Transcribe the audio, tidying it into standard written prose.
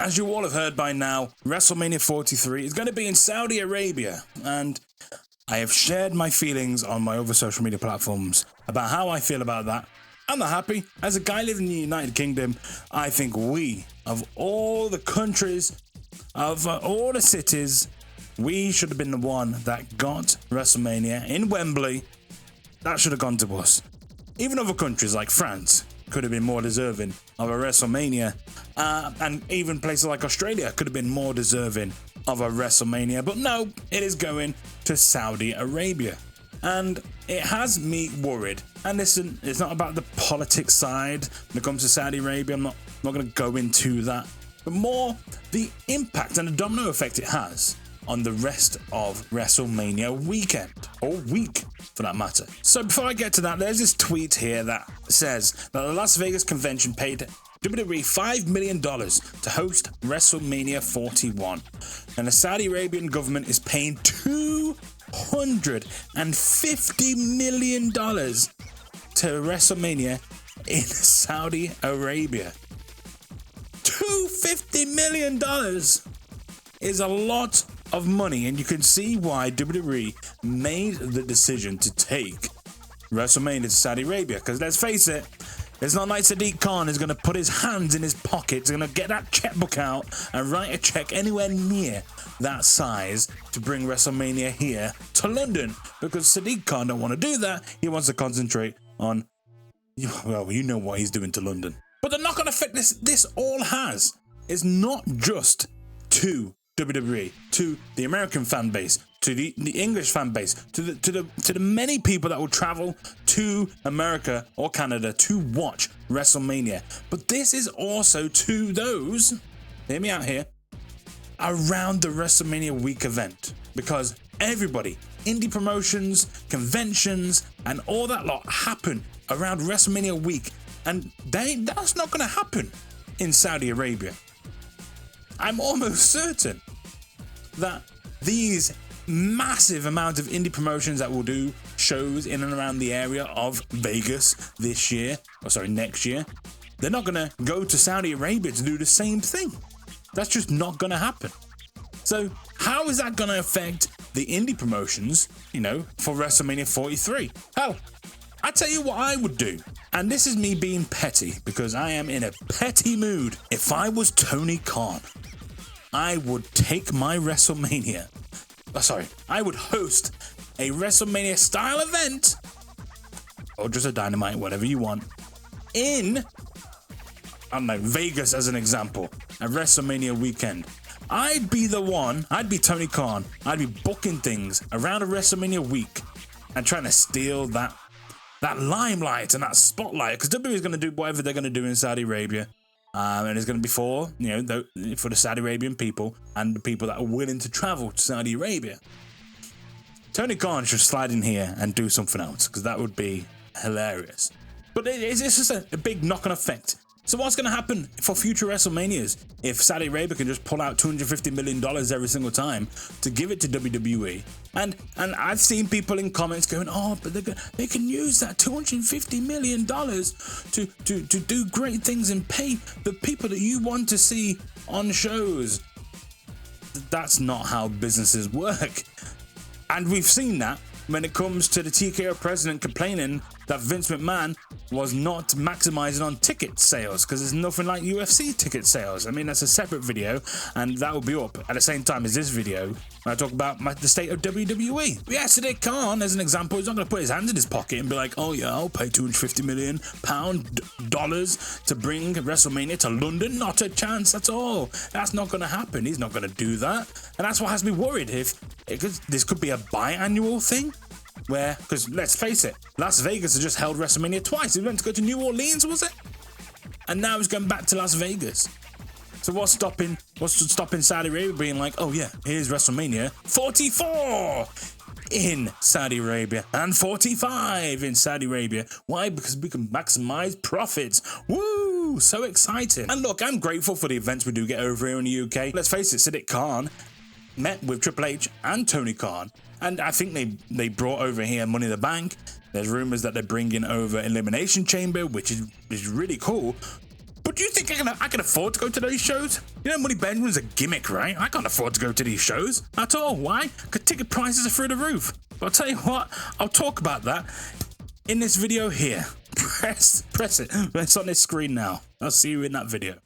as you all have heard by now, WrestleMania 43 is going to be in Saudi Arabia, and I have shared my feelings on my other social media platforms about how I feel about that. I'm not happy. As a guy living in the United Kingdom, I think we, of all the countries, of all the cities, we should have been the one that got WrestleMania in Wembley. That should have gone to us. Even other countries like France could have been more deserving of a WrestleMania. And even places like Australia could have been more deserving of a WrestleMania. But no, it is going to Saudi Arabia. And it has me worried. And listen, it's not about the politics side when it comes to Saudi Arabia. I'm not going to go into that. But more the impact and the domino effect it has on the rest of WrestleMania weekend, or week for that matter. So before I get to that, there's this tweet here that says that the Las Vegas convention paid WWE $5 million to host WrestleMania 41. And the Saudi Arabian government is paying $250 million to WrestleMania in Saudi Arabia. $250 million is a lot of money, and you can see why WWE made the decision to take WrestleMania to Saudi Arabia. Because let's face it, it's not like Sadiq Khan is going to put his hands in his pockets, going to get that checkbook out and write a check anywhere near that size to bring WrestleMania here to London. Because Sadiq Khan don't want to do that. He wants to concentrate on, well, you know what he's doing to London. But the knock-on effect this all has is not just to WWE, to the American fan base, to the English fan base, to the many people that will travel to America or Canada to watch WrestleMania. But this is also to those, hear me out here, around the WrestleMania week event. Because everybody, indie promotions, conventions, and all that lot happen around WrestleMania week. And that's not going to happen in Saudi Arabia. I'm almost certain that these massive amount of indie promotions that will do shows in and around the area of Vegas next year, they're not going to go to Saudi Arabia to do the same thing. That's just not going to happen. So how is that going to affect the indie promotions, for WrestleMania 43? Hell, I tell you what I would do. And this is me being petty, because I am in a petty mood. If I was Tony Khan, I would take my WrestleMania. I would host a WrestleMania style event, or just a Dynamite, whatever you want, in, I don't know, Vegas as an example, a WrestleMania weekend. I'd be Tony Khan. I'd be booking things around a WrestleMania week and trying to steal that limelight and that spotlight, because WWE is going to do whatever they're going to do in Saudi Arabia. And it's going to be for the Saudi Arabian people and the people that are willing to travel to Saudi Arabia. Tony Khan should slide in here and do something else, because that would be hilarious. But it's just a big knock-on effect. So what's going to happen for future WrestleManias if Saudi Arabia can just pull out $250 million every single time to give it to WWE? And I've seen people in comments going, oh, but they can use that $250 million to do great things and pay the people that you want to see on shows. That's not how businesses work. And we've seen that when it comes to the TKO president complaining that Vince McMahon was not maximizing on ticket sales, because there's nothing like UFC ticket sales. I mean, that's a separate video, and that will be up at the same time as this video when I talk about the state of WWE. Yeah, Sadiq Khan, as an example, he's not going to put his hands in his pocket and be like, oh yeah, I'll pay $250 million to bring WrestleMania to London. Not a chance at all. That's not going to happen. He's not going to do that. And that's what has me worried. This could be a biannual thing. Because let's face it, Las Vegas has just held WrestleMania twice. He went to go to New Orleans, was it? And now he's going back to Las Vegas. So what's stopping Saudi Arabia being like, oh yeah, here's WrestleMania 44 in Saudi Arabia and 45 in Saudi Arabia. Why? Because we can maximize profits. Woo! So exciting. And look, I'm grateful for the events we do get over here in the UK. Let's face it, Sadiq Khan met with Triple H and Tony Khan, and I think they brought over here Money in the Bank. There's rumors that they're bringing over Elimination Chamber, which is really cool. But do you think I can afford to go to those shows? You know, Money Benjamin's a gimmick, right? I can't afford to go to these shows at all. Why? Because ticket prices are through the roof. But I'll tell you what, I'll talk about that in this video here. Press it. It's on this screen now. I'll see you in that video.